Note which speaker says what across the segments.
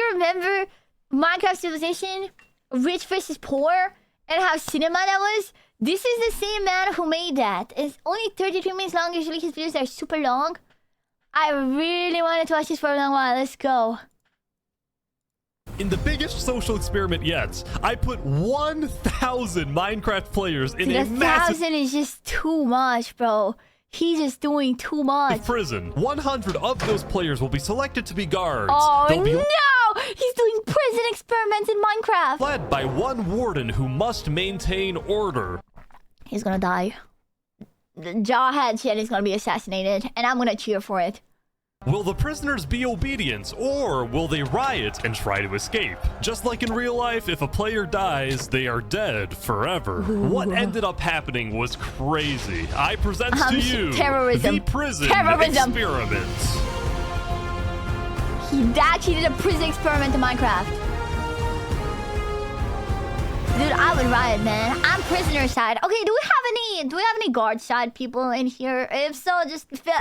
Speaker 1: you remember Minecraft Civilization, rich versus poor, and how cinema that was? This is the same man who made that. It's only 33 minutes long. Usually his videos are super long. I really wanted to watch this for a long while. Let's go.
Speaker 2: In the biggest social experiment yet, I put 1,000 Minecraft players in a massive
Speaker 1: 1,000 is just too much, bro. He's just doing too much.
Speaker 2: prison. 100 of those players will be selected to be guards.
Speaker 1: Oh
Speaker 2: They'll be
Speaker 1: no! He's doing prison experiments in Minecraft.
Speaker 2: led by one warden who must maintain order.
Speaker 1: He's gonna die. The Jawhead shit is gonna be assassinated, and I'm gonna cheer for it.
Speaker 2: Will the prisoners be obedient, or will they riot and try to escape? Just like in real life, if a player dies, they are dead forever. What ended up happening was crazy. I present to you
Speaker 1: terrorism.
Speaker 2: the prison
Speaker 1: Terrorism.
Speaker 2: experiment.
Speaker 1: He actually did a prison experiment in Minecraft. Dude, I would riot, man. I'm prisoner side. Okay, do we have any guard side people in here? If so,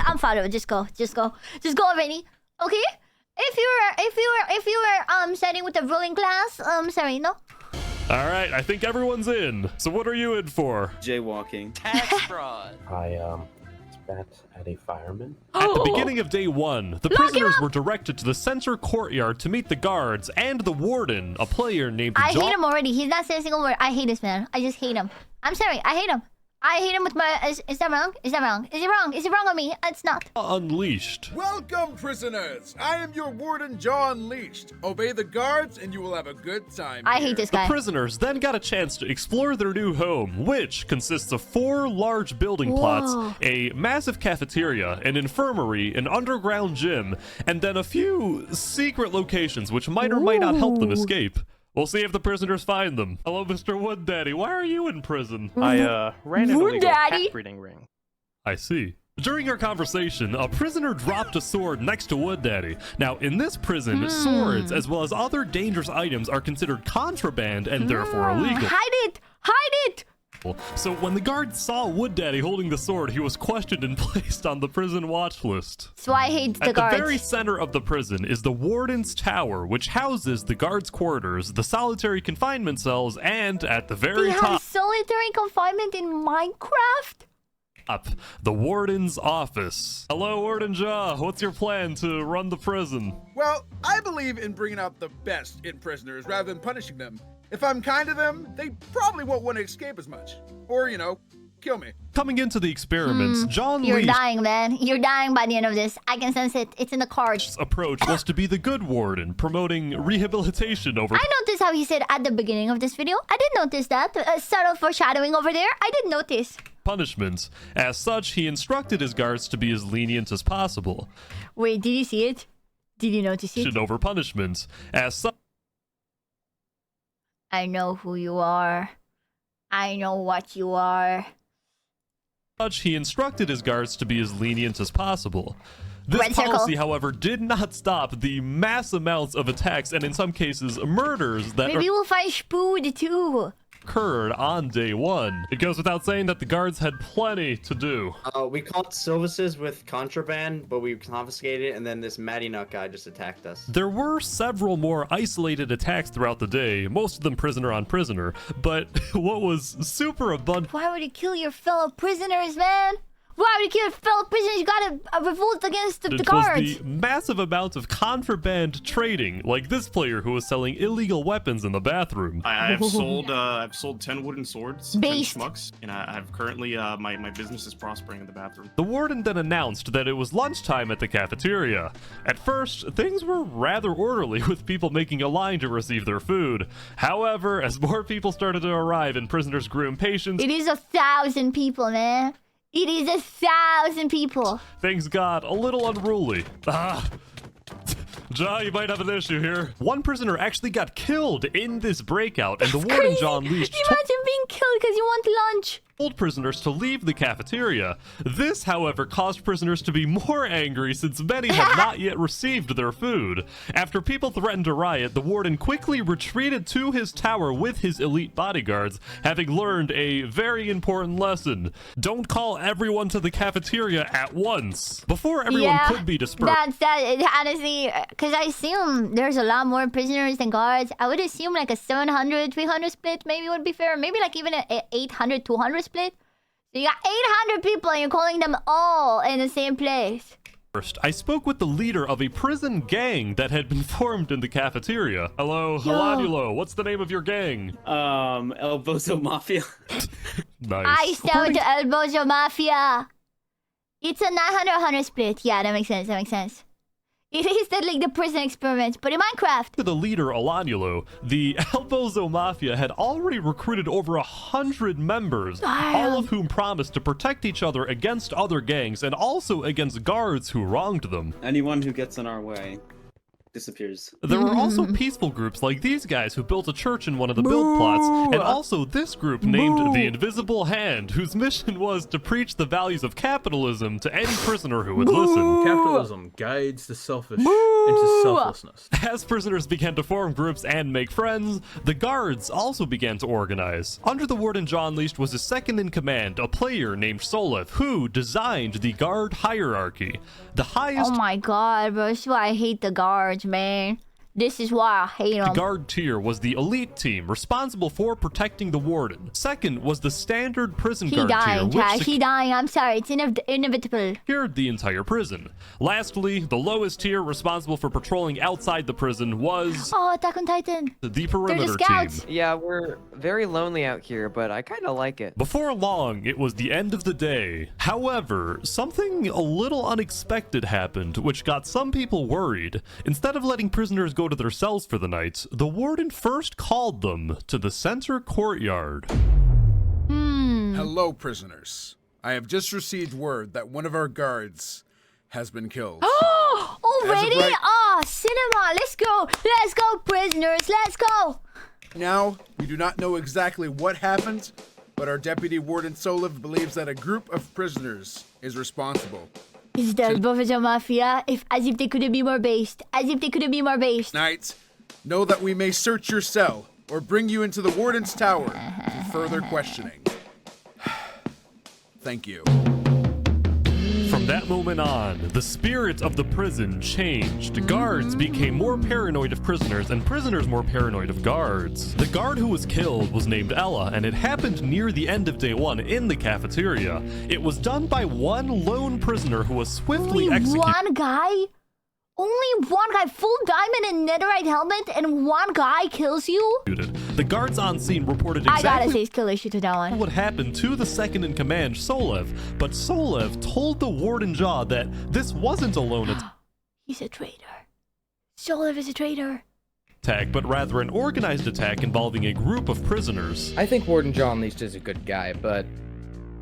Speaker 1: I'm fine with it. Just go already. Okay? If you were siding with the ruling class, sorry, no.
Speaker 2: All right, I think everyone's in. So what are you in for?
Speaker 3: Jaywalking.
Speaker 4: Tax fraud.
Speaker 5: I spat at a fireman.
Speaker 2: At the beginning of day one, the prisoners were directed to the center courtyard to meet the guards and the warden, a player named
Speaker 1: I hate him already. He's not saying a single word. I hate this man. I just hate him. I'm sorry. I hate him. I hate him with my... Is that wrong? Is that wrong? Is it wrong? Is it wrong on me? It's not.
Speaker 2: Unleashed.
Speaker 6: Welcome, prisoners! I am your warden, Jaw Unleashed. Obey the guards, and you will have a good time.
Speaker 1: I hate this guy.
Speaker 2: The prisoners then got a chance to explore their new home, which consists of 4 large building plots, a massive cafeteria, an infirmary, an underground gym, and then a few secret locations which might or might not help them escape. We'll see if the prisoners find them. Hello, Mr. Wood Daddy. Why are you in prison?
Speaker 5: I ran an illegal cat breeding ring.
Speaker 2: I see. During our conversation, a prisoner dropped a sword next to Wood Daddy. Now, in this prison, swords as well as other dangerous items are considered contraband and therefore illegal.
Speaker 1: Hide it! Hide it!
Speaker 2: So when the guard saw Wood Daddy holding the sword, he was questioned and placed on the prison watch list.
Speaker 1: So I hate the
Speaker 2: At
Speaker 1: guards.
Speaker 2: the very center of the prison is the warden's tower, which houses the guards' quarters, the solitary confinement cells, and at the very
Speaker 1: They have
Speaker 2: top,
Speaker 1: solitary confinement in Minecraft?
Speaker 2: the warden's office. Hello, Warden Jaw. What's your plan to run the prison?
Speaker 6: Well, I believe in bringing out the best in prisoners rather than punishing them. If I'm kind to them, they probably won't want to escape as much. Or, you know, kill me.
Speaker 2: Coming into the experiments, John
Speaker 1: You're
Speaker 2: Lee's
Speaker 1: dying, man. You're dying by the end of this. I can sense it. It's in the cards.
Speaker 2: approach was to be the good warden, promoting rehabilitation over
Speaker 1: I noticed how he said at the beginning of this video. I did notice that. Subtle foreshadowing over there. I did notice.
Speaker 2: punishment. As such, he instructed his guards to be as lenient as possible.
Speaker 1: Wait, did you see it? Did you notice it?
Speaker 2: Over punishment. As such,
Speaker 1: I know who you are. I know what you are.
Speaker 2: he instructed his guards to be as lenient as possible. This
Speaker 1: Red circle.
Speaker 2: policy, however, did not stop the mass amounts of attacks and in some cases murders that
Speaker 1: Maybe we'll find Spood too.
Speaker 2: occurred on day one. It goes without saying that the guards had plenty to do.
Speaker 3: We caught Silvises with contraband, but we confiscated it, and then this Matty Nut guy just attacked us.
Speaker 2: There were several more isolated attacks throughout the day, most of them prisoner on prisoner, but what was super abundant
Speaker 1: Why would you kill your fellow prisoners, man? Why would you kill your fellow prisoners? You gotta revolt against the
Speaker 2: was
Speaker 1: guards.
Speaker 2: the massive amount of contraband trading, like this player who was selling illegal weapons in the bathroom.
Speaker 7: I've sold 10 wooden swords, 10
Speaker 1: Based.
Speaker 7: schmucks, and I've currently my business is prospering in the bathroom.
Speaker 2: The warden then announced that it was lunchtime at the cafeteria. At first, things were rather orderly with people making a line to receive their food. However, as more people started to arrive and prisoners grew impatient,
Speaker 1: It is 1,000 people, man. It is 1,000 people.
Speaker 2: things got a little unruly. Jaw, you might have an issue here. One prisoner actually got killed in this breakout, and the warden,
Speaker 1: Crazy.
Speaker 2: John Leash,
Speaker 1: Imagine being killed because you want lunch.
Speaker 2: told prisoners to leave the cafeteria. This, however, caused prisoners to be more angry since many had not yet received their food. After people threatened a riot, the warden quickly retreated to his tower with his elite bodyguards, having learned a very important lesson. Don't call everyone to the cafeteria at once. Before everyone could be dispersed.
Speaker 1: Honestly, because I assume there's a lot more prisoners than guards. I would assume like a 700-300 split maybe would be fair. Maybe like even an 800-200 split. So you got 800 people and you're calling them all in the same place.
Speaker 2: First, I spoke with the leader of a prison gang that had been formed in the cafeteria. Hello, Holanulo, what's the name of your gang?
Speaker 4: El Bozo Mafia.
Speaker 2: Nice.
Speaker 1: I sell to El Bozo Mafia. It's a 900-100 split. Yeah, that makes sense. That makes sense. It is like the prison experiments, but in Minecraft.
Speaker 2: To the leader, Olanulo, the El Bozo Mafia had already recruited over 100 members, all of whom promised to protect each other against other gangs and also against guards who wronged them.
Speaker 4: Anyone who gets in our way disappears.
Speaker 2: There were also peaceful groups like these guys who built a church in one of the build plots, and also this group named the Invisible Hand, whose mission was to preach the values of capitalism to any prisoner who would listen.
Speaker 8: Capitalism guides the selfish into selflessness.
Speaker 2: As prisoners began to form groups and make friends, the guards also began to organize. Under the warden John Leashed was a second-in-command, a player named Solev, who designed the guard hierarchy. The highest...
Speaker 1: Oh my god, bro. This is why I hate the guards, man. This is why I hate them.
Speaker 2: The guard tier was the elite team responsible for protecting the warden. Second was the standard prison guard tier, which
Speaker 1: He dying. I'm sorry. It's inevitable.
Speaker 2: secured the entire prison. Lastly, the lowest tier responsible for patrolling outside the prison was...
Speaker 1: Oh, Attack on Titan.
Speaker 2: The perimeter
Speaker 1: scouts.
Speaker 2: team.
Speaker 9: Yeah, we're very lonely out here, but I kind of like it.
Speaker 2: Before long, it was the end of the day. However, something a little unexpected happened, which got some people worried. Instead of letting prisoners go to their cells for the night, the warden first called them to the center courtyard.
Speaker 6: Hello, prisoners. I have just received word that one of our guards has been killed.
Speaker 1: Oh, already? Cinema. Let's go. Let's go, prisoners. Let's go.
Speaker 6: Now, we do not know exactly what happened, but our deputy warden Solev believes that a group of prisoners is responsible.
Speaker 1: Is the Bozo Mafia? As if they couldn't be more based. As if they couldn't be more based.
Speaker 6: Knights, know that we may search your cell or bring you into the warden's tower for further questioning. Thank you.
Speaker 2: From that moment on, the spirit of the prison changed. Guards became more paranoid of prisoners, and prisoners more paranoid of guards. The guard who was killed was named Ella, and it happened near the end of day one in the cafeteria. It was done by one lone prisoner who was swiftly executed.
Speaker 1: One guy? Only one guy, full diamond and netherite helmet, and one guy kills you?
Speaker 2: The guards on scene reported
Speaker 1: I gotta
Speaker 2: exactly
Speaker 1: say Escalation to that one.
Speaker 2: what happened to the second-in-command, Solev, but Solev told the warden Jaw that this wasn't a lone
Speaker 1: He's a traitor. Solev is a traitor.
Speaker 2: attack, but rather an organized attack involving a group of prisoners.
Speaker 10: I think Warden John Leashed is a good guy, but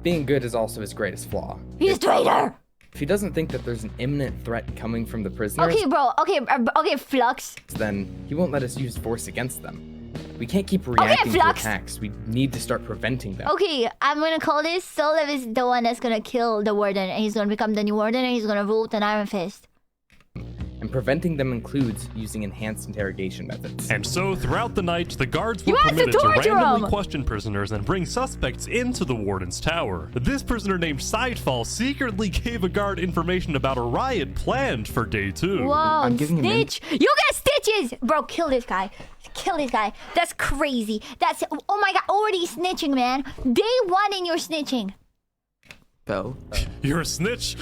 Speaker 10: being good is also his greatest flaw.
Speaker 1: He's a traitor!
Speaker 10: If he doesn't think that there's an imminent threat coming from the prisoners,
Speaker 1: Okay, bro. Okay, Flux.
Speaker 10: then he won't let us use force against them. We can't keep reacting to
Speaker 1: Flux.
Speaker 10: attacks. We need to start preventing them.
Speaker 1: Okay, I'm gonna call this. Solev is the one that's gonna kill the warden, and he's gonna become the new warden, and he's gonna rule with an iron fist.
Speaker 10: And preventing them includes using enhanced interrogation methods.
Speaker 2: And so, throughout the night, the guards were
Speaker 1: You have to
Speaker 2: permitted to
Speaker 1: torture
Speaker 2: randomly
Speaker 1: 'em!
Speaker 2: question prisoners and bring suspects into the warden's tower. This prisoner named Sidefall secretly gave a guard information about a riot planned for day 2.
Speaker 1: Whoa,
Speaker 10: I'm giving him
Speaker 1: Snitch! You get stitches! Bro, kill this guy. Kill this guy. That's crazy. Oh my god, already snitching, man. Day 1 and you're snitching.
Speaker 9: Bo.
Speaker 2: You're a snitch?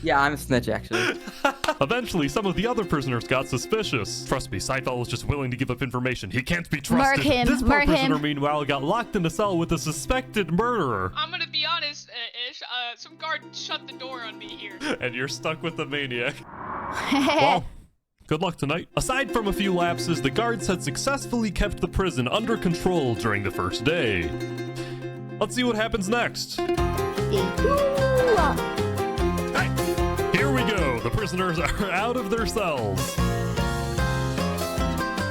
Speaker 9: Yeah, I'm a snitch, actually.
Speaker 2: Eventually, some of the other prisoners got suspicious. Trust me, Sidefall was just willing to give up information. He can't be trusted.
Speaker 1: Murk him,
Speaker 2: This poor
Speaker 1: murk
Speaker 2: prisoner,
Speaker 1: him.
Speaker 2: meanwhile, got locked in a cell with a suspected murderer.
Speaker 11: I'm gonna be honest, Ish. Some guard shut the door on me here.
Speaker 2: And you're stuck with the maniac. Well, good luck tonight. Aside from a few lapses, the guards had successfully kept the prison under control during the first day. Let's see what happens next. Here we go. The prisoners are out of their cells.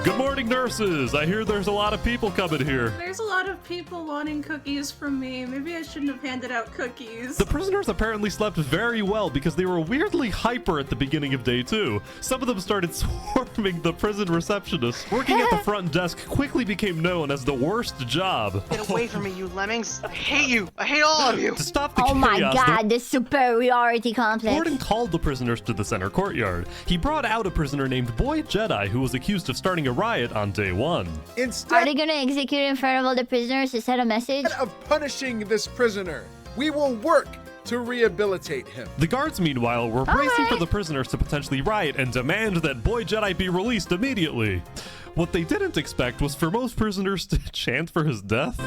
Speaker 2: Good morning, nurses. I hear there's a lot of people coming here.
Speaker 12: There's a lot of people wanting cookies from me. Maybe I shouldn't have handed out cookies.
Speaker 2: The prisoners apparently slept very well because they were weirdly hyper at the beginning of day 2. Some of them started swarming the prison receptionist. Working at the front desk quickly became known as the worst job.
Speaker 13: Get away from me, you lemmings. I hate you. I hate all of you.
Speaker 2: To stop the
Speaker 1: Oh
Speaker 2: chaos,
Speaker 1: my god, the superiority
Speaker 2: the
Speaker 1: complex.
Speaker 2: warden called the prisoners to the center courtyard. He brought out a prisoner named Boy Jedi who was accused of starting a riot on day 1.
Speaker 1: Are
Speaker 6: Instead
Speaker 1: they gonna execute in front of all the prisoners to send a message?
Speaker 6: of punishing this prisoner, we will work to rehabilitate him.
Speaker 2: The guards, meanwhile, were bracing for
Speaker 1: right.
Speaker 2: the prisoners to potentially riot and demand that Boy Jedi be released immediately. What they didn't expect was for most prisoners to chant for his death.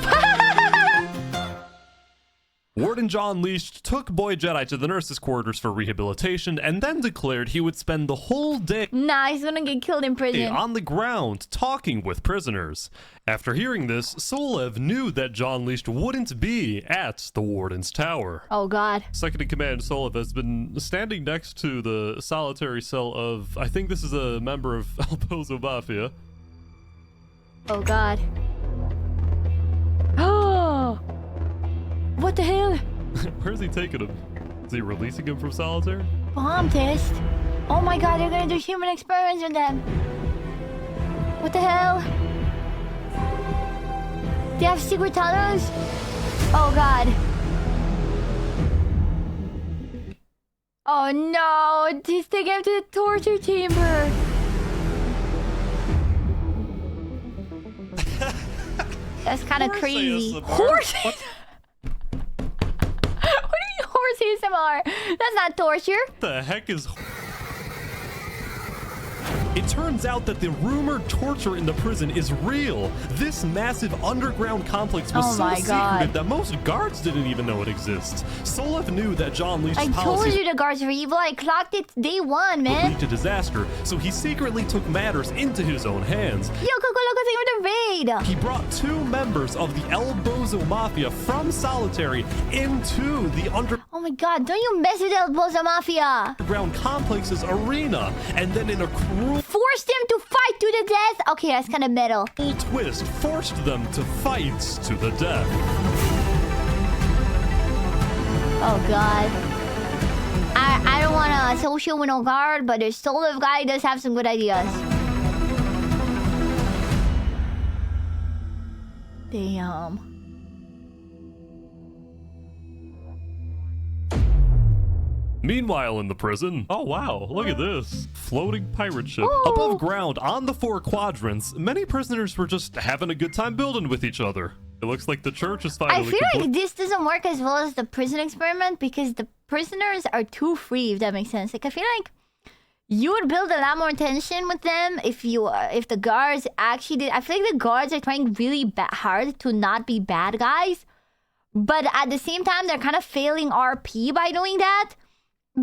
Speaker 2: Warden John Leash took Boy Jedi to the nurses' quarters for rehabilitation and then declared he would spend the whole day
Speaker 1: Nah, he's gonna get killed in prison.
Speaker 2: on the ground talking with prisoners. After hearing this, Solev knew that John Leash wouldn't be at the warden's tower.
Speaker 1: Oh god.
Speaker 2: Second in command Solev has been standing next to the solitary cell of, I think this is a member of Alpozo Mafia.
Speaker 1: Oh god. Oh! What the hell?
Speaker 2: Where's he taking him? Is he releasing him from solitary?
Speaker 1: Bomb test? Oh my god, they're gonna do human experiments on them. What the hell? They have secret tunnels? Oh god. Oh no, he's taking him to the torture chamber. That's kind of crazy. Horse? What do you mean horse ASMR? That's not torture.
Speaker 2: What the heck is... It turns out that the rumored torture in the prison is real. This massive underground complex was so secretive that most guards didn't even know it exists. Solev knew that John Leash's
Speaker 1: I told
Speaker 2: policies
Speaker 1: you the guards were evil. I clocked it day 1,
Speaker 2: would
Speaker 1: man.
Speaker 2: lead to disaster, so he secretly took matters into his own hands.
Speaker 1: Yo, Coco Loco, thank you for the raid.
Speaker 2: He brought 2 members of the El Bozo Mafia from solitary into the
Speaker 1: Oh my god, don't you mess with El Bozo Mafia.
Speaker 2: underground complex's arena, and then in a cruel
Speaker 1: Forced him to fight to the death. Okay, that's kind of metal.
Speaker 2: twist, forced them to fight to the death.
Speaker 1: Oh god. I don't want to associate with no guard, but the Solev guy does have some good ideas. Damn.
Speaker 2: Meanwhile, in the prison, oh wow, look at this. Floating pirate ship. Above ground, on the 4 quadrants, many prisoners were just having a good time building with each other. It looks like the church is finally
Speaker 1: I feel
Speaker 2: complete.
Speaker 1: like this doesn't work as well as the prison experiment because the prisoners are too free, if that makes sense. Like, I feel like you would build a lot more tension with them if the guards actually did. I feel like the guards are trying really hard to not be bad guys, but at the same time, they're kind of failing RP by doing that.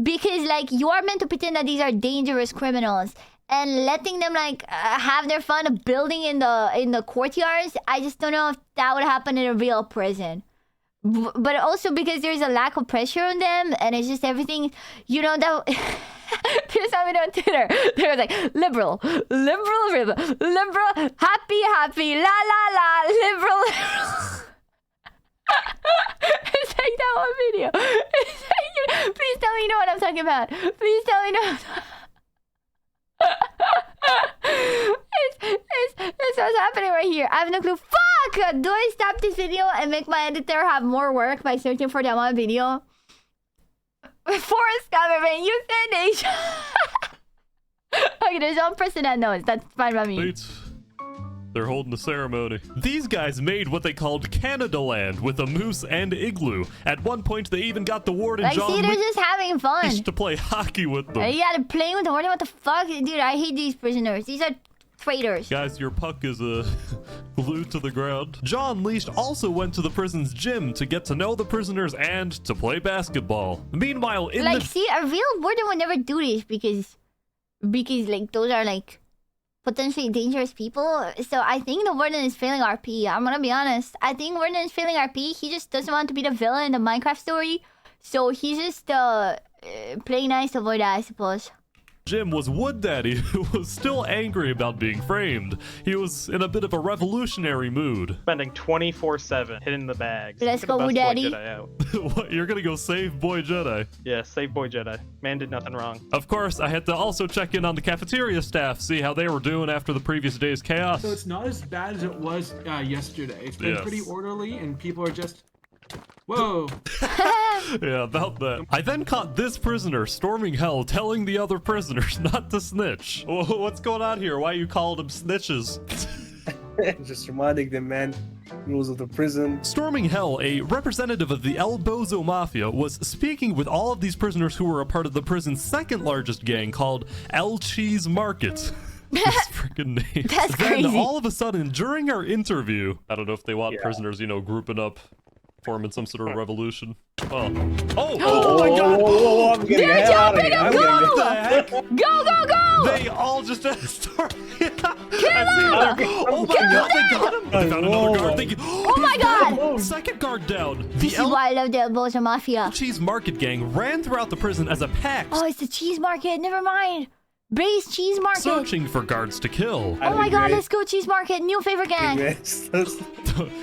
Speaker 1: Because, like, you are meant to pretend that these are dangerous criminals. And letting them, like, have their fun building in the courtyards, I just don't know if that would happen in a real prison. But also because there's a lack of pressure on them. And it's just everything, you know, that... People saw me on Twitter. They were like, liberal, happy, la, la, la, liberal. It's like that one video. It's like, please tell me you know what I'm talking about. Please tell me you know. It's what's happening right here. I have no clue. Fuck! Do I stop this video and make my editor have more work by searching for that one video? Forest government, euthanasia. Okay, there's one person that knows. That's fine by me.
Speaker 2: Wait. They're holding a ceremony. These guys made what they called Canada Land with a moose and igloo. At one point, they even got the warden
Speaker 1: Like,
Speaker 2: John
Speaker 1: see, they're just having fun.
Speaker 2: Leash to play hockey with them.
Speaker 1: Yeah, they're playing with the warden. What the fuck? Dude, I hate these prisoners. These are traitors.
Speaker 2: Guys, your puck is glued to the ground. John Leash also went to the prison's gym to get to know the prisoners and to play basketball. Meanwhile, in
Speaker 1: Like, see, a real warden would never do this because like, those are, like, potentially dangerous people. So I think the warden is failing RP. I'm gonna be honest. I think warden is failing RP. He just doesn't want to be the villain in the Minecraft story. So he's just playing nice to avoid that, I suppose.
Speaker 2: Jim was Wood Daddy, who was still angry about being framed. He was in a bit of a revolutionary mood.
Speaker 5: Spending 24/7 hitting the bags.
Speaker 1: Let's
Speaker 5: Get the
Speaker 1: go,
Speaker 5: best
Speaker 1: Daddy.
Speaker 5: Boy Jedi out.
Speaker 2: What, you're gonna go save Boy Jedi?
Speaker 5: Yeah, save Boy Jedi. Man did nothing wrong.
Speaker 2: Of course, I had to also check in on the cafeteria staff, see how they were doing after the previous day's chaos.
Speaker 8: So it's not as bad as it was yesterday. It's been pretty orderly, and people are just... Whoa.
Speaker 2: Yeah, about that. I then caught this prisoner storming hell, telling the other prisoners not to snitch. What's going on here? Why you called them snitches?
Speaker 14: Just reminding them, man, rules of the prison.
Speaker 2: Storming hell, a representative of the El Bozo Mafia, was speaking with all of these prisoners who were a part of the prison's second largest gang called El Cheese Market. This freaking name.
Speaker 1: That's
Speaker 2: then
Speaker 1: crazy.
Speaker 2: all of a sudden, during our interview, I don't know if they want prisoners, you know, grouping up, forming some sort of revolution. Oh my god!
Speaker 14: I'm getting the hell out of here. I'm getting
Speaker 2: What the heck?
Speaker 1: Go, go, go!
Speaker 2: They all just started.
Speaker 1: Oh
Speaker 2: my god, they got him! They found another guard.
Speaker 1: Oh my god!
Speaker 2: Second guard down.
Speaker 1: This is why I love the El Bozo Mafia.
Speaker 2: Cheese Market gang ran throughout the prison as a pack.
Speaker 1: Oh, it's the cheese market. Never mind. Bay's Cheese Market.
Speaker 2: Searching for guards to kill.
Speaker 1: Oh my god, let's go Cheese Market. New favorite gang.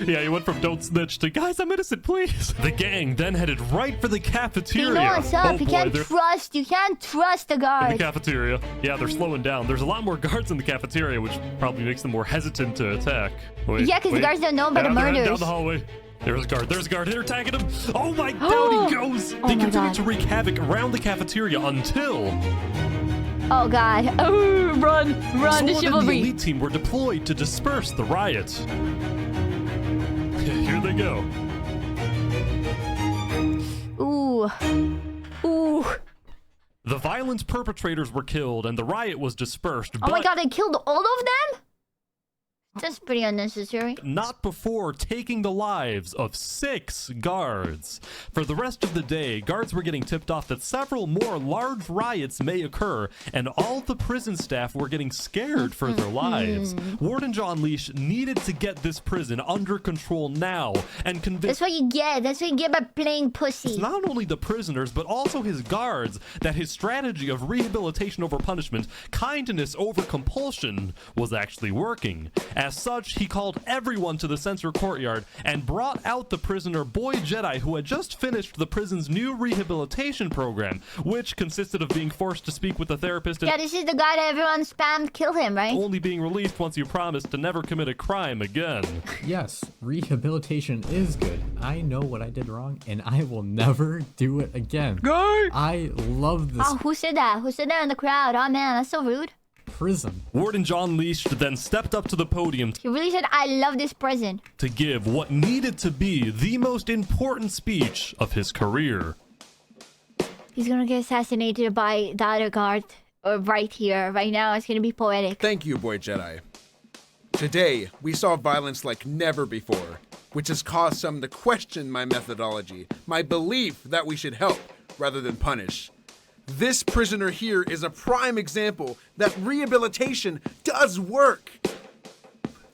Speaker 2: Yeah, you went from don't snitch to guys, I'm innocent, please. The gang then headed right for the cafeteria.
Speaker 1: You know what's up. You can't trust the
Speaker 2: In the
Speaker 1: guards.
Speaker 2: cafeteria. Yeah, they're slowing down. There's a lot more guards in the cafeteria, which probably makes them more hesitant to attack. Wait,
Speaker 1: Yeah, because the guards don't know about the
Speaker 2: they're heading
Speaker 1: murders.
Speaker 2: down the hallway. There's a guard. There's a guard. They're tagging him. Oh my, down he goes.
Speaker 1: Oh
Speaker 2: They
Speaker 1: my
Speaker 2: continue
Speaker 1: God.
Speaker 2: to wreak havoc around the cafeteria until...
Speaker 1: Oh god. Oh, run, the
Speaker 2: Sword and the
Speaker 1: chivalry.
Speaker 2: elite team were deployed to disperse the riot. Here they go.
Speaker 1: Ooh. Ooh.
Speaker 2: The violent perpetrators were killed and the riot was dispersed,
Speaker 1: Oh my
Speaker 2: but
Speaker 1: god, they killed all of them? That's pretty unnecessary.
Speaker 2: not before taking the lives of 6 guards. For the rest of the day, guards were getting tipped off that several more large riots may occur, and all the prison staff were getting scared for their lives. Warden John Leash needed to get this prison under control now and convince...
Speaker 1: That's what you get. That's what you get by playing pussy.
Speaker 2: It's not only the prisoners, but also his guards, that his strategy of rehabilitation over punishment, kindness over compulsion, was actually working. As such, he called everyone to the censor courtyard and brought out the prisoner Boy Jedi, who had just finished the prison's new rehabilitation program, which consisted of being forced to speak with a therapist and
Speaker 1: Yeah, this is the guy that everyone spammed kill him, right?
Speaker 2: only being released once you promise to never commit a crime again.
Speaker 15: Yes, rehabilitation is good. I know what I did wrong, and I will never do it again. I love this
Speaker 1: Oh, who said that? Who said that in the crowd? Oh man, that's so rude.
Speaker 15: prison.
Speaker 2: Warden John Leash then stepped up to the podium
Speaker 1: He really said, I love this prison.
Speaker 2: to give what needed to be the most important speech of his career.
Speaker 1: He's gonna get assassinated by the other guard. Or right here, right now. It's gonna be poetic.
Speaker 6: Thank you, Boy Jedi. Today, we saw violence like never before, which has caused some to question my methodology, my belief that we should help rather than punish. This prisoner here is a prime example that rehabilitation does work.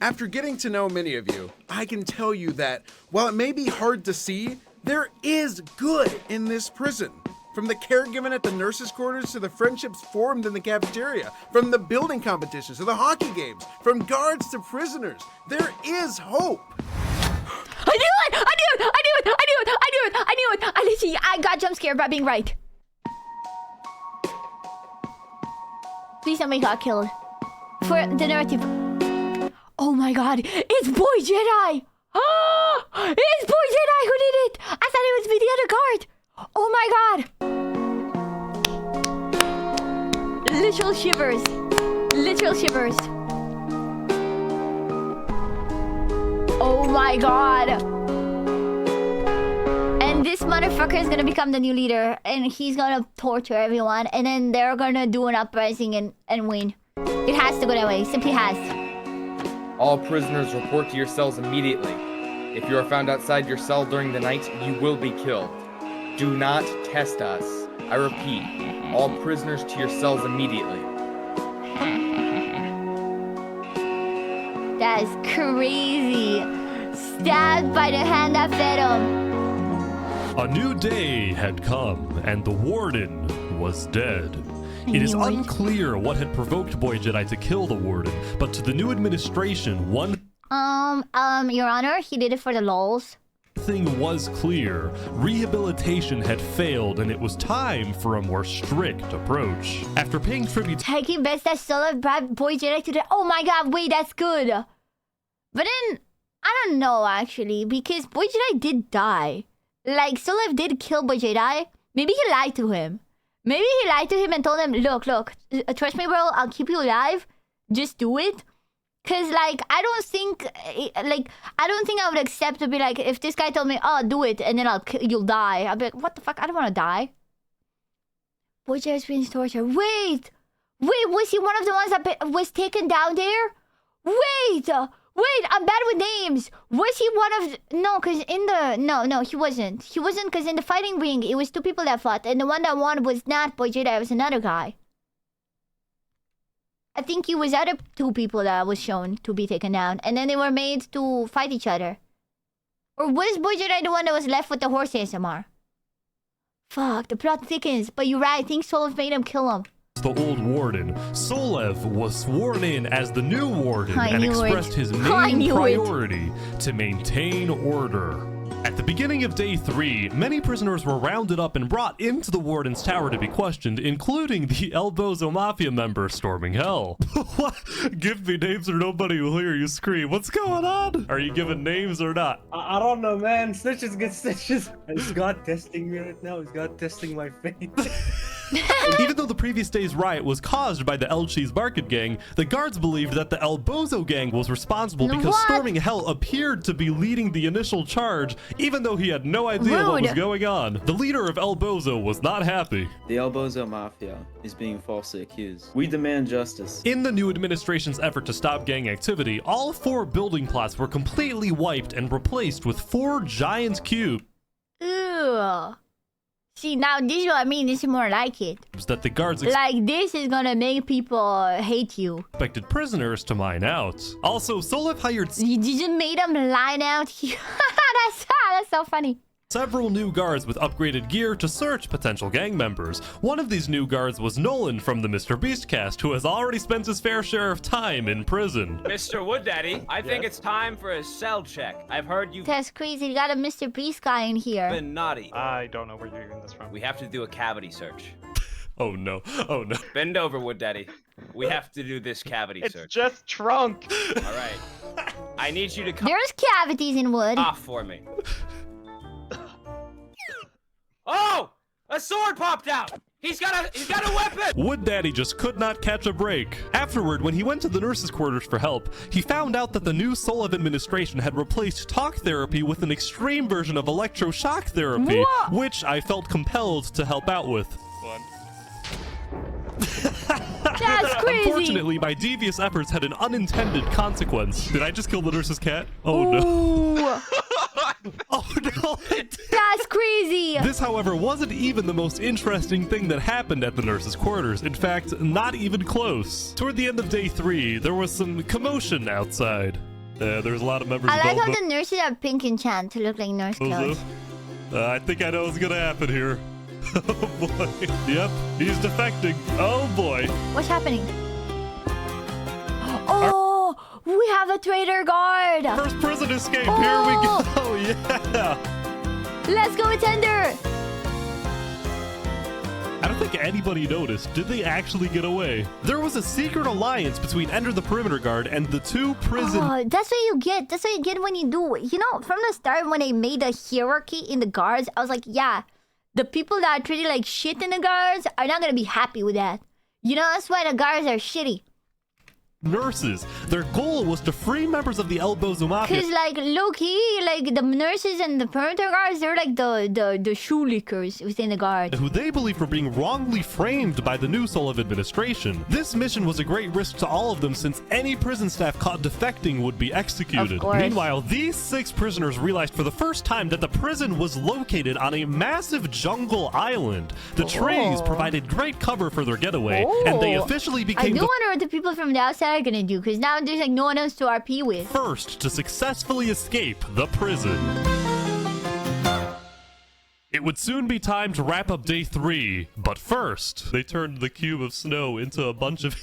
Speaker 6: After getting to know many of you, I can tell you that while it may be hard to see, there is good in this prison. From the care given at the nurses' quarters to the friendships formed in the cafeteria, from the building competitions to the hockey games, from guards to prisoners, there is hope.
Speaker 1: I knew it! I knew it! I knew it! I knew it! I knew it! I knew it! I literally, I got jump scared by being right. Please tell me he got killed. For the narrative. Oh my god, it's Boy Jedi! Oh, it's Boy Jedi who did it! I thought it was the other guard! Oh my god! Literal shivers. Literal shivers. Oh my god. And this motherfucker is gonna become the new leader. And he's gonna torture everyone. And then they're gonna do an uprising and win. It has to go that way. It simply has.
Speaker 10: All prisoners report to your cells immediately. If you are found outside your cell during the night, you will be killed. Do not test us. I repeat, all prisoners to your cells immediately.
Speaker 1: That is crazy. Stabbed by the hand that fed him.
Speaker 2: A new day had come, and the warden was dead. It is unclear what had provoked Boy Jedi to kill the warden, but to the new administration, one
Speaker 1: Your Honor, he did it for the lols.
Speaker 2: thing was clear. Rehabilitation had failed, and it was time for a more strict approach. After paying tribute,
Speaker 1: Taking best that Solev bribed Boy Jedi to the. Oh my god, wait, that's good. But then, I don't know actually, because Boy Jedi did die. Like, Solev did kill Boy Jedi. Maybe he lied to him. Maybe he lied to him and told him, look, trust me, bro, I'll keep you alive. Just do it. Cause like I don't think I would accept to be like, if this guy told me, oh, do it, and then you'll die. I'd be like, what the fuck? I don't want to die. Boy Jedi experienced torture. Wait, was he one of the ones that was taken down there? Wait, I'm bad with names. Was he one of no? Cause in the no, he wasn't. He wasn't, cause in the fighting ring, it was two people that fought, and the one that won was not Boy Jedi. It was another guy. I think it was other two people that was shown to be taken down, and then they were made to fight each other. Or was Boy Jedi the one that was left with the horse ASMR? Fuck, the plot thickens. But you're right, I think Solev made him kill him.
Speaker 2: the old warden, Solev was sworn in as the new warden and expressed his main priority to maintain order. At the beginning of day 3, many prisoners were rounded up and brought into the warden's tower to be questioned, including the El Bozo Mafia member storming hell. What? Give me names or nobody will hear you scream. What's going on? Are you giving names or not?
Speaker 14: I don't know, man. Snitches get stitches. Is God testing me right now? Is God testing my faith?
Speaker 2: Even though the previous day's riot was caused by the El Cheese Market gang, the guards believed that the El Bozo gang was responsible because Storming Hell appeared to be leading the initial charge, even though he had no idea what was going on. The leader of El Bozo was not happy.
Speaker 4: The El Bozo Mafia is being falsely accused. We demand justice.
Speaker 2: In the new administration's effort to stop gang activity, all 4 building plots were completely wiped and replaced with 4 giant cubes.
Speaker 1: Ew. See, now this is what I mean. This is more like it.
Speaker 2: That the guards
Speaker 1: like this is gonna make people hate you.
Speaker 2: Expected prisoners to mine out. Also, Solev hired.
Speaker 1: You just made them line out here. That's so funny.
Speaker 2: Several new guards with upgraded gear to search potential gang members. One of these new guards was Nolan from the Mr. Beast cast, who has already spent his fair share of time in prison.
Speaker 16: Mr. Wood Daddy, I think it's time for a cell check. I've heard you've
Speaker 1: That's crazy. You got a Mr. Beast guy in here.
Speaker 16: been naughty.
Speaker 5: I don't know where you're getting this from.
Speaker 16: We have to do a cavity search.
Speaker 2: Oh no, oh no.
Speaker 16: Bend over, Wood Daddy. We have to do this cavity search.
Speaker 5: It's just trunk.
Speaker 16: All right. I need you to come
Speaker 1: There's cavities in wood.
Speaker 16: off for me. Oh! A sword popped out! He's got a weapon!
Speaker 2: Wood Daddy just could not catch a break. Afterward, when he went to the nurses' quarters for help, he found out that the new Solev administration had replaced talk therapy with an extreme version of electroshock therapy, which I felt compelled to help out with.
Speaker 1: That's crazy.
Speaker 2: Unfortunately, my devious efforts had an unintended consequence. Did I just kill the nurse's cat? Oh no. Oh no.
Speaker 1: That's crazy.
Speaker 2: This, however, wasn't even the most interesting thing that happened at the nurses' quarters. In fact, not even close. Toward the end of day 3, there was some commotion outside. There's a lot of members
Speaker 1: I
Speaker 2: of
Speaker 1: like how the nurses are pink and chan to look like nurse clothes.
Speaker 2: I think I know what's gonna happen here. Oh boy. Yep, he's defecting. Oh boy.
Speaker 1: What's happening? Oh, we have a traitor guard.
Speaker 2: First prison escape. Here we go. Oh yeah.
Speaker 1: Let's go, Tender.
Speaker 2: I don't think anybody noticed. Did they actually get away? There was a secret alliance between Ender the Perimeter Guard and the 2 prison...
Speaker 1: Oh, that's what you get. That's what you get when you do... You know, from the start when they made a hierarchy in the guards, I was like, yeah, the people that are treated like shit in the guards are not going to be happy with that. You know, that's why the guards are shitty.
Speaker 2: Nurses. Their goal was to free members of the El Bozo Mafia.
Speaker 1: Because, like, low-key, like, the nurses and the perimeter guards, they're like the shoe lickers within the guard.
Speaker 2: Who they believe were being wrongly framed by the new Solev administration. This mission was a great risk to all of them since any prison staff caught defecting would be executed.
Speaker 1: Of course.
Speaker 2: Meanwhile, these 6 prisoners realized for the first time that the prison was located on a massive jungle island. The trees provided great cover for their getaway, and they officially became
Speaker 1: I do wonder what the people from the outside are gonna do, because now there's like no one else to RP with.
Speaker 2: first to successfully escape the prison. It would soon be time to wrap up day 3, but first, they turned the cube of snow into a bunch of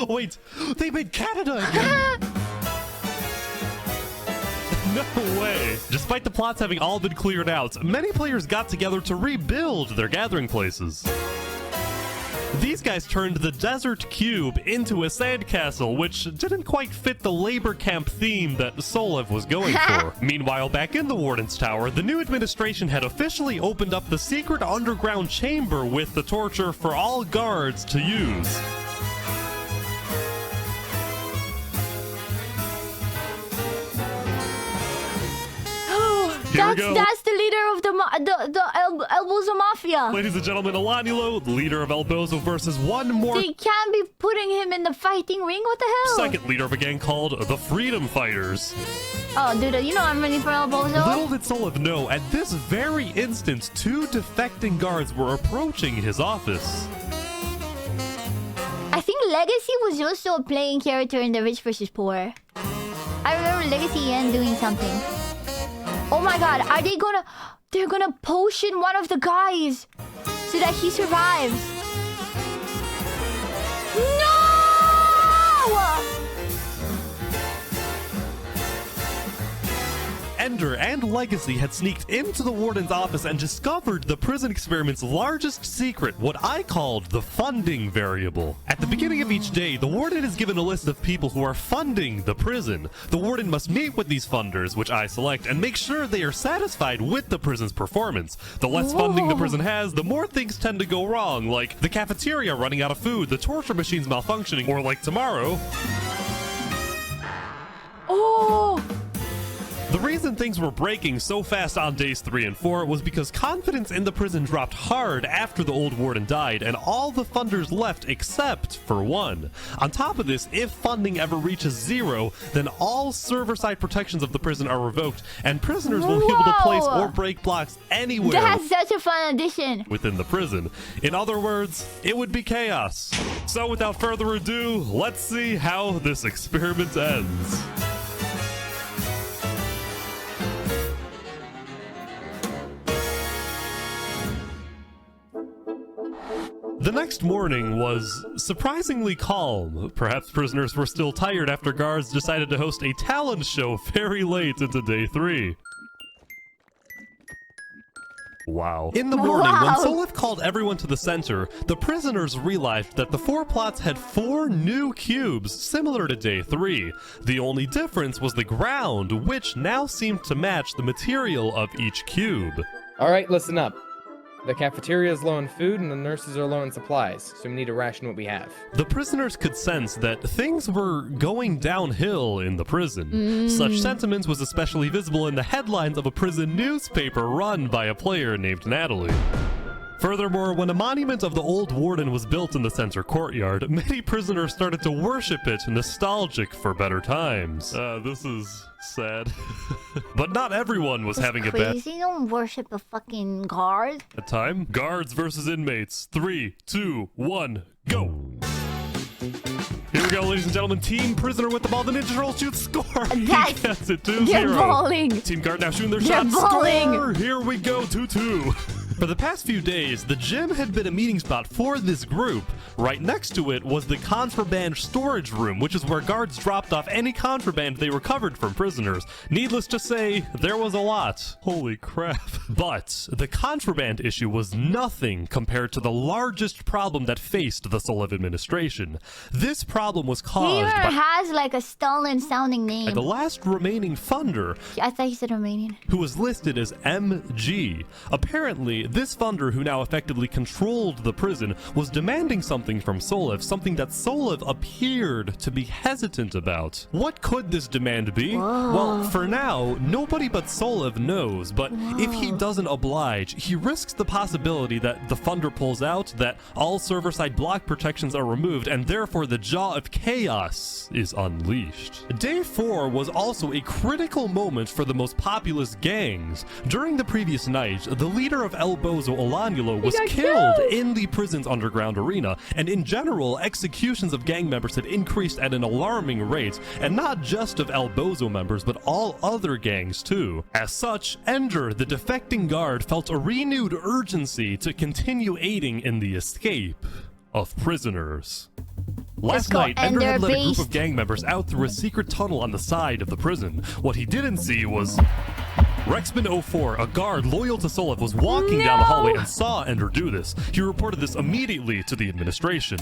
Speaker 2: wait, they made Canada again! No way! Despite the plots having all been cleared out, many players got together to rebuild their gathering places. These guys turned the desert cube into a sandcastle, which didn't quite fit the labor camp theme that Solev was going for. Meanwhile, back in the Warden's Tower, the new administration had officially opened up the secret underground chamber with the torture for all guards to use.
Speaker 1: That's the leader of the Elbozo Mafia.
Speaker 2: Ladies and gentlemen, Alanilo, the leader of Elbozo versus one more...
Speaker 1: They can't be putting him in the fighting ring? What the hell?
Speaker 2: Second leader of a gang called the Freedom Fighters.
Speaker 1: Oh, dude, you know I'm ready for Elbozo.
Speaker 2: Little did Solev know, at this very instant, 2 defecting guards were approaching his office.
Speaker 1: I think Legacy was also a playing character in the Rich vs. Poor. I remember Legacy Yen doing something. Oh my god, are they gonna... They're gonna potion one of the guys so that he survives. No!
Speaker 2: Ender and Legacy had sneaked into the Warden's office and discovered the prison experiment's largest secret, what I called the funding variable. At the beginning of each day, the Warden is given a list of people who are funding the prison. The Warden must meet with these funders, which I select, and make sure they are satisfied with the prison's performance. The less funding the prison has, the more things tend to go wrong, like the cafeteria running out of food, the torture machines malfunctioning, or like tomorrow...
Speaker 1: Oh!
Speaker 2: The reason things were breaking so fast on days 3 and 4 was because confidence in the prison dropped hard after the old warden died, and all the funders left except for one. On top of this, if funding ever reaches 0, then all server-side protections of the prison are revoked, and prisoners won't be able to place or break blocks anywhere.
Speaker 1: That's such a fun addition.
Speaker 2: Within the prison. In other words, it would be chaos. So without further ado, let's see how this experiment ends. The next morning was surprisingly calm. Perhaps prisoners were still tired after guards decided to host a talent show very late into day 3. Wow. In the morning, when Solev called everyone to the center, the prisoners realized that the 4 plots had 4 new cubes, similar to day 3. The only difference was the ground, which now seemed to match the material of each cube.
Speaker 10: Alright, listen up. The cafeteria is low on food and the nurses are low on supplies, so we need to ration what we have.
Speaker 2: The prisoners could sense that things were going downhill in the prison. Such sentiments was especially visible in the headlines of a prison newspaper run by a player named Natalie. Furthermore, when a monument of the old warden was built in the center courtyard, many prisoners started to worship it, nostalgic for better times. This is sad. But not everyone was having a bad...
Speaker 1: Crazy, don't worship a fucking guard.
Speaker 2: A time? Guards versus inmates. 3, 2, 1, go! Here we go, ladies and gentlemen. Team prisoner with the ball. The ninja roll, shoot, score. He gets it 2-0.
Speaker 1: They're balling.
Speaker 2: Team guard now shooting their
Speaker 1: They're
Speaker 2: shots.
Speaker 1: balling.
Speaker 2: Score. Here we go, 2-2. For the past few days, the gym had been a meeting spot for this group. Right next to it was the contraband storage room, which is where guards dropped off any contraband they recovered from prisoners. Needless to say, there was a lot. Holy crap. But the contraband issue was nothing compared to the largest problem that faced the Solev administration. This problem was caused by...
Speaker 1: has like a stolen sounding name.
Speaker 2: The last remaining funder...
Speaker 1: I thought he said Romanian.
Speaker 2: ...who was listed as MG. Apparently, this funder, who now effectively controlled the prison, was demanding something from Solev, something that Solev appeared to be hesitant about. What could this demand be? Well, for now, nobody but Solev knows, but if he doesn't oblige, he risks the possibility that the funder pulls out, that all server-side block protections are removed, and therefore the jaw of chaos is unleashed. Day 4 was also a critical moment for the most populous gangs. During the previous night, the leader of Elbozo Albozo Olanulo was killed in the prison's underground arena, and in general, executions of gang members had increased at an alarming rate, and not just of Albozo members, but all other gangs too. As such, Ender, the defecting guard, felt a renewed urgency to continue aiding in the escape of prisoners. Last night, Ender had led a group of gang members out through a secret tunnel on the side of the prison. What he didn't see was Rexman04, a guard loyal to Solev, was walking down the hallway and saw Ender do this. He reported this immediately to the administration.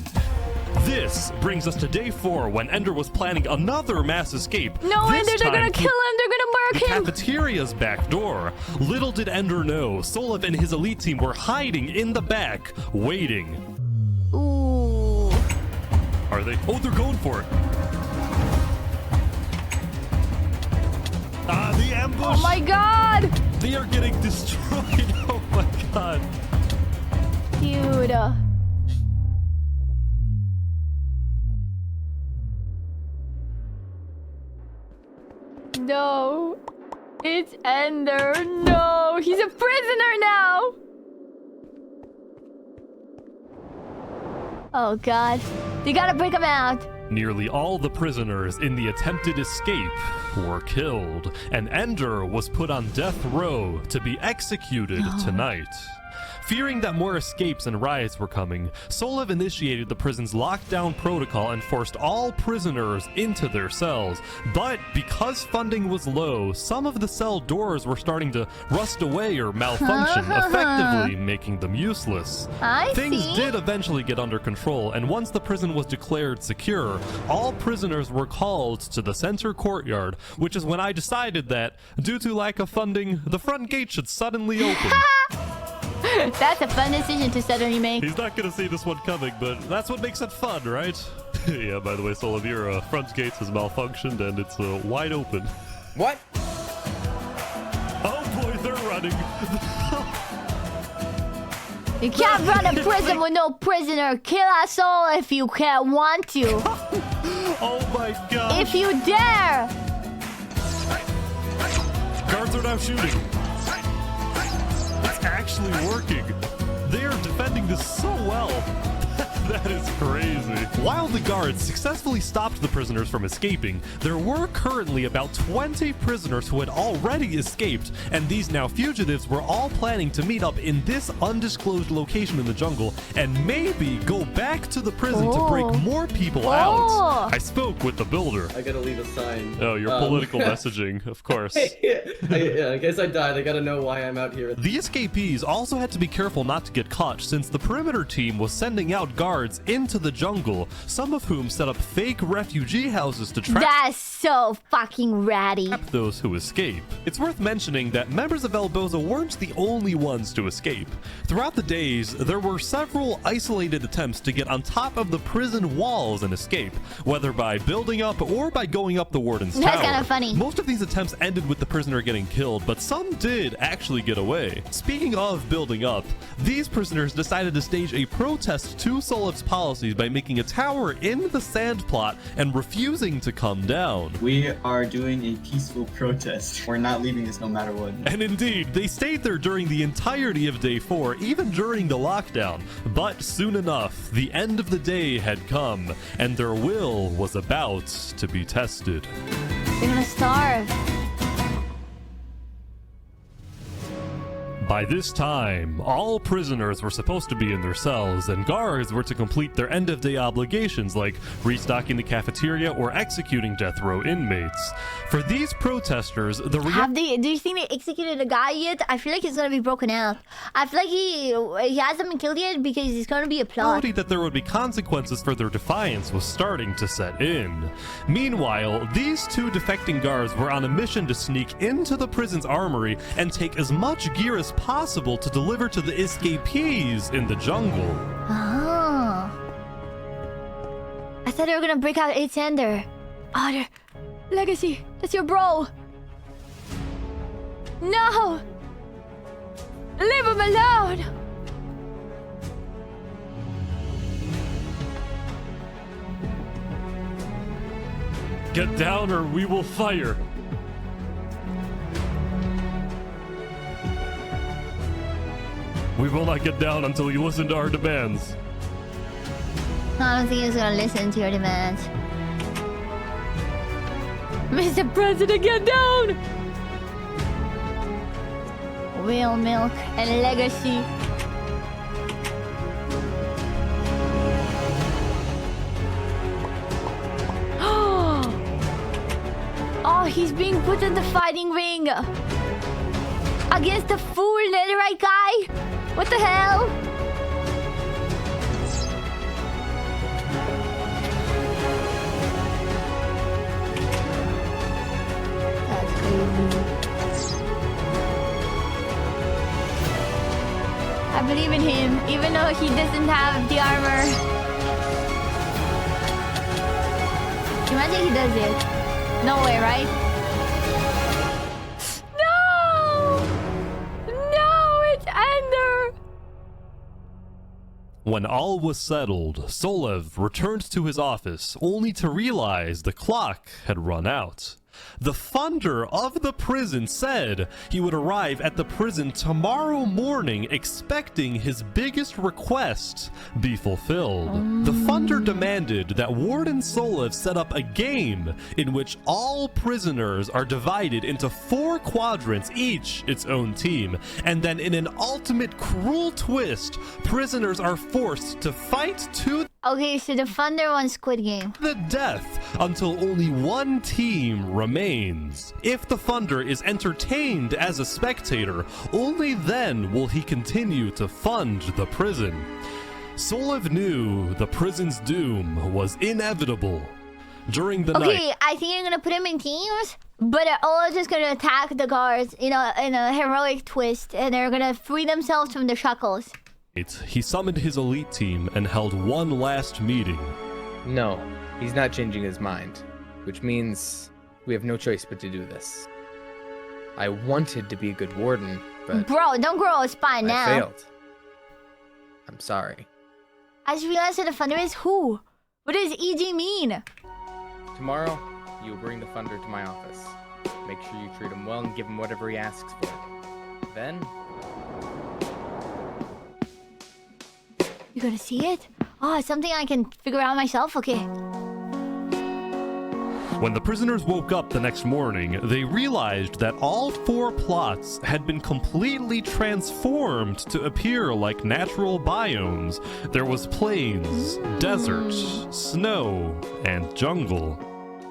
Speaker 2: This brings us to day 4, when Ender was planning another mass escape.
Speaker 1: No, Ender, they're gonna kill him, they're gonna murk him!
Speaker 2: The cafeteria's back door. Little did Ender know, Solev and his elite team were hiding in the back, waiting.
Speaker 1: Ooh.
Speaker 2: Are they? Oh, they're going for it. Ah, the ambush!
Speaker 1: Oh my god!
Speaker 2: They are getting destroyed. Oh my god.
Speaker 1: Dude. No. It's Ender. No. He's a prisoner now. Oh god. They gotta break him out.
Speaker 2: Nearly all the prisoners in the attempted escape were killed, and Ender was put on death row to be executed tonight. Fearing that more escapes and riots were coming, Solev initiated the prison's lockdown protocol and forced all prisoners into their cells. But because funding was low, some of the cell doors were starting to rust away or malfunction, effectively making them useless. Things did eventually get under control, and once the prison was declared secure, all prisoners were called to the center courtyard, which is when I decided that, due to lack of funding, the front gate should suddenly open.
Speaker 1: That's a fun decision to suddenly make.
Speaker 2: He's not gonna see this one coming, but that's what makes it fun, right? Yeah, by the way, Solev, your front gate has malfunctioned and it's wide open.
Speaker 10: What?
Speaker 2: Oh boy, they're running.
Speaker 1: You can't run a prison with no prisoner. Kill us all if you can't want to.
Speaker 2: Oh my god.
Speaker 1: If you dare.
Speaker 2: Guards are now shooting. It's actually working. They are defending this so well. That is crazy. While the guards successfully stopped the prisoners from escaping, there were currently about 20 prisoners who had already escaped, and these now fugitives were all planning to meet up in this undisclosed location in the jungle and maybe go back to the prison to break more people out. I spoke with the builder.
Speaker 17: I gotta leave a sign.
Speaker 2: Oh, your political messaging, of course.
Speaker 17: Yeah, in case I died, I gotta know why I'm out here.
Speaker 2: The escapees also had to be careful not to get caught, since the perimeter team was sending out guards into the jungle, some of whom set up fake refugee houses to trap
Speaker 1: That's so fucking ratty.
Speaker 2: those who escape. It's worth mentioning that members of Albozo weren't the only ones to escape. Throughout the days, there were several isolated attempts to get on top of the prison walls and escape, whether by building up or by going up the warden's tower.
Speaker 1: That's kind of funny.
Speaker 2: Most of these attempts ended with the prisoner getting killed, but some did actually get away. Speaking of building up, these prisoners decided to stage a protest to Solev's policies by making a tower in the sand plot and refusing to come down.
Speaker 17: We are doing a peaceful protest. We're not leaving this no matter what.
Speaker 2: And indeed, they stayed there during the entirety of day 4, even during the lockdown. But soon enough, the end of the day had come, and their will was about to be tested.
Speaker 1: They're gonna starve.
Speaker 2: By this time, all prisoners were supposed to be in their cells, and guards were to complete their end-of-day obligations like restocking the cafeteria or executing death row inmates. For these protesters, the
Speaker 1: do you think they executed a guy yet? I feel like he's gonna be broken out. I feel like he hasn't been killed yet because he's gonna be a plot.
Speaker 2: reality that there would be consequences for their defiance was starting to set in. Meanwhile, these two defecting guards were on a mission to sneak into the prison's armory and take as much gear as possible to deliver to the escapees in the jungle.
Speaker 1: Oh. I thought they were gonna break out It's Ender. Oh, Legacy, that's your bro. No! Leave him alone!
Speaker 2: Get down or we will fire. We will not get down until you listen to our demands.
Speaker 1: I don't think he's gonna listen to your demands. Mr. President, get down! Real milk and legacy. Oh, he's being put in the fighting ring against the fool netherite guy. What the hell? That's crazy. I believe in him, even though he doesn't have the armor. Imagine he does it. No way, right? No! No, it's Ender!
Speaker 2: When all was settled, Solev returned to his office, only to realize the clock had run out. The funder of the prison said he would arrive at the prison tomorrow morning, expecting his biggest request be fulfilled. The funder demanded that Warden Solev set up a game in which all prisoners are divided into 4 quadrants, each its own team, and then in an ultimate cruel twist, prisoners are forced to fight to
Speaker 1: Okay, so the funder wants Squid Game.
Speaker 2: the death until only one team remains. If the funder is entertained as a spectator, only then will he continue to fund the prison. Solev knew the prison's doom was inevitable. During the night...
Speaker 1: Okay, I think you're gonna put him in teams, but they're all just gonna attack the guards in a heroic twist, and they're gonna free themselves from the shackles.
Speaker 2: He summoned his elite team and held one last meeting.
Speaker 10: No, he's not changing his mind, which means we have no choice but to do this. I wanted to be a good warden, but...
Speaker 1: Bro, don't grow a spine now.
Speaker 10: I failed. I'm sorry.
Speaker 1: I just realized that the funder is who? What does EG mean?
Speaker 10: Tomorrow, you'll bring the funder to my office. Make sure you treat him well and give him whatever he asks for. Then...
Speaker 1: You gonna see it? Oh, it's something I can figure out myself? Okay.
Speaker 2: When the prisoners woke up the next morning, they realized that all 4 plots had been completely transformed to appear like natural biomes. There was plains, desert, snow, and jungle.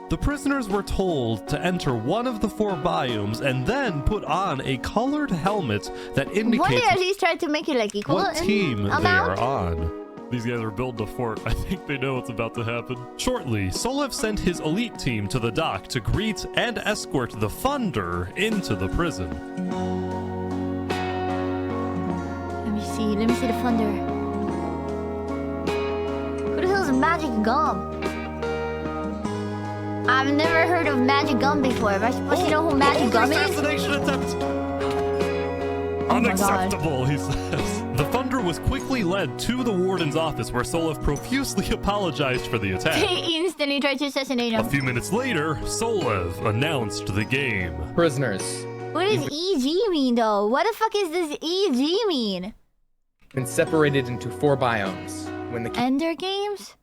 Speaker 2: The prisoners were told to enter one of the 4 biomes and then put on a colored helmet that indicates
Speaker 1: Why did at least try to make it like equal
Speaker 2: what team
Speaker 1: amount?
Speaker 2: they are on. These guys are building a fort. I think they know what's about to happen. Shortly, Solev sent his elite team to the dock to greet and escort the funder into the prison.
Speaker 1: Let me see the funder. Who the hell's Magic Gum? I've never heard of Magic Gum before. Am I supposed to know who Magic Gum is?
Speaker 2: Assassination attempt! Unacceptable, he says. The funder was quickly led to the warden's office where Solev profusely apologized for the attack.
Speaker 1: They instantly tried to assassinate him.
Speaker 2: A few minutes later, Solev announced the game.
Speaker 10: Prisoners.
Speaker 1: What does EG mean though? What the fuck is this EG mean?
Speaker 10: Been separated into 4 biomes. When the
Speaker 1: Ender Games?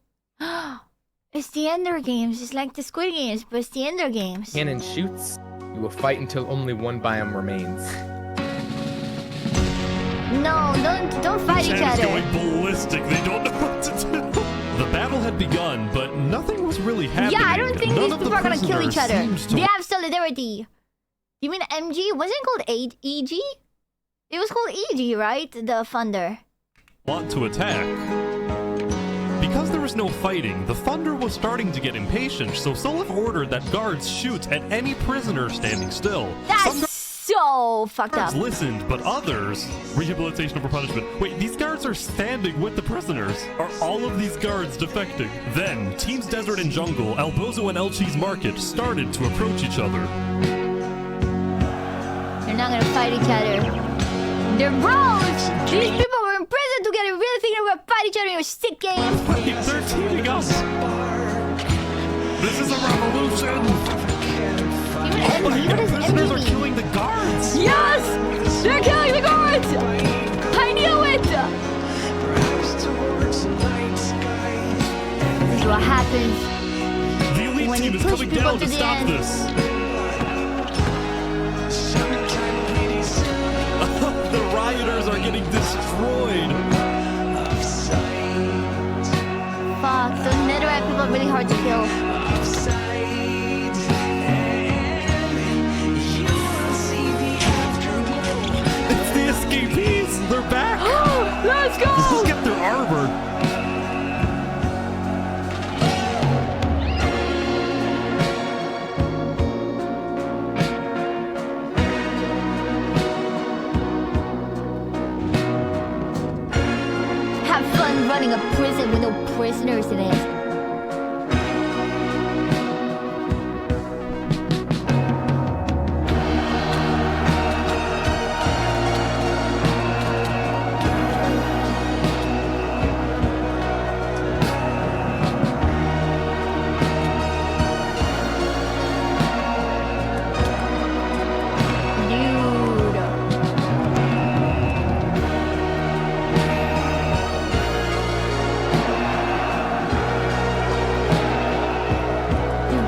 Speaker 1: It's the Ender Games. It's like the Squid Games, but it's the Ender Games.
Speaker 10: cannon shoots, you will fight until only one biome remains.
Speaker 1: No, don't fight each other.
Speaker 2: Going ballistic. They don't know what to do. The battle had begun, but nothing was really happening.
Speaker 1: Yeah, I don't think these people are gonna kill each other.
Speaker 2: seems to-
Speaker 1: They have solidarity. You mean MG? Wasn't it called EG? It was called EG, right? The funder.
Speaker 2: Want to attack. Because there was no fighting, the funder was starting to get impatient, so Solev ordered that guards shoot at any prisoner standing still.
Speaker 1: That's so fucked up.
Speaker 2: Guards listened, but others... Rehabilitation over punishment. Wait, these guards are standing with the prisoners. Are all of these guards defecting? Then, Teams Desert and Jungle, Albozo and El Cheese Market started to approach each other.
Speaker 1: They're not gonna fight each other. They're bros! These people were in prison together, really thinking they were gonna fight each other in a sick game.
Speaker 2: Wait, they're teaming us! This is a revolution!
Speaker 1: Prisoners
Speaker 2: are killing the guards!
Speaker 1: Yes! They're killing the guards! I knew happens
Speaker 2: The elite
Speaker 1: when
Speaker 2: team
Speaker 1: you
Speaker 2: is
Speaker 1: push
Speaker 2: coming
Speaker 1: people
Speaker 2: down
Speaker 1: to
Speaker 2: to
Speaker 1: the
Speaker 2: stop
Speaker 1: end.
Speaker 2: this. The rioters are getting destroyed.
Speaker 1: Fuck, those netherite people are really hard to kill.
Speaker 2: It's the escapees. They're back.
Speaker 1: Let's go.
Speaker 2: Let's just get their armor.
Speaker 1: Have fun running a prison with no prisoners in it.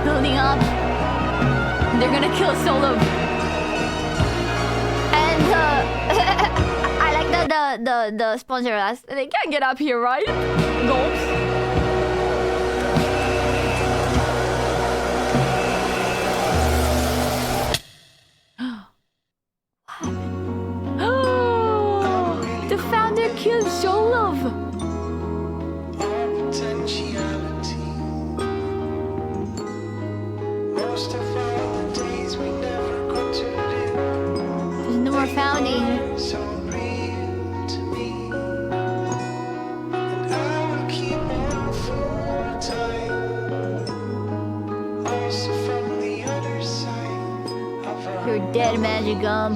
Speaker 1: Building up. They're gonna kill Solo. And I like that the sponsor asked. They can't get up here, right? Gulps. The founder killed Solo. There's no more founding. You're dead, Magic Gum.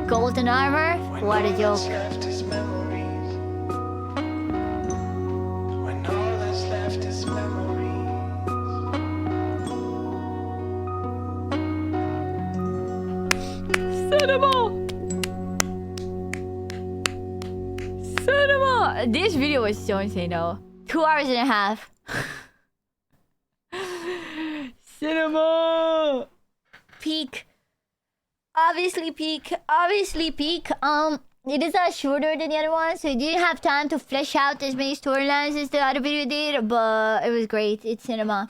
Speaker 1: Golden armor? What a joke. Cinema! Cinema! This video was so insane though. 2 hours and a half. Cinema! Peak. Obviously peak. Obviously peak. It is shorter than the other one, so you didn't have time to flesh out as many storylines as the other video did, but it was great. It's cinema.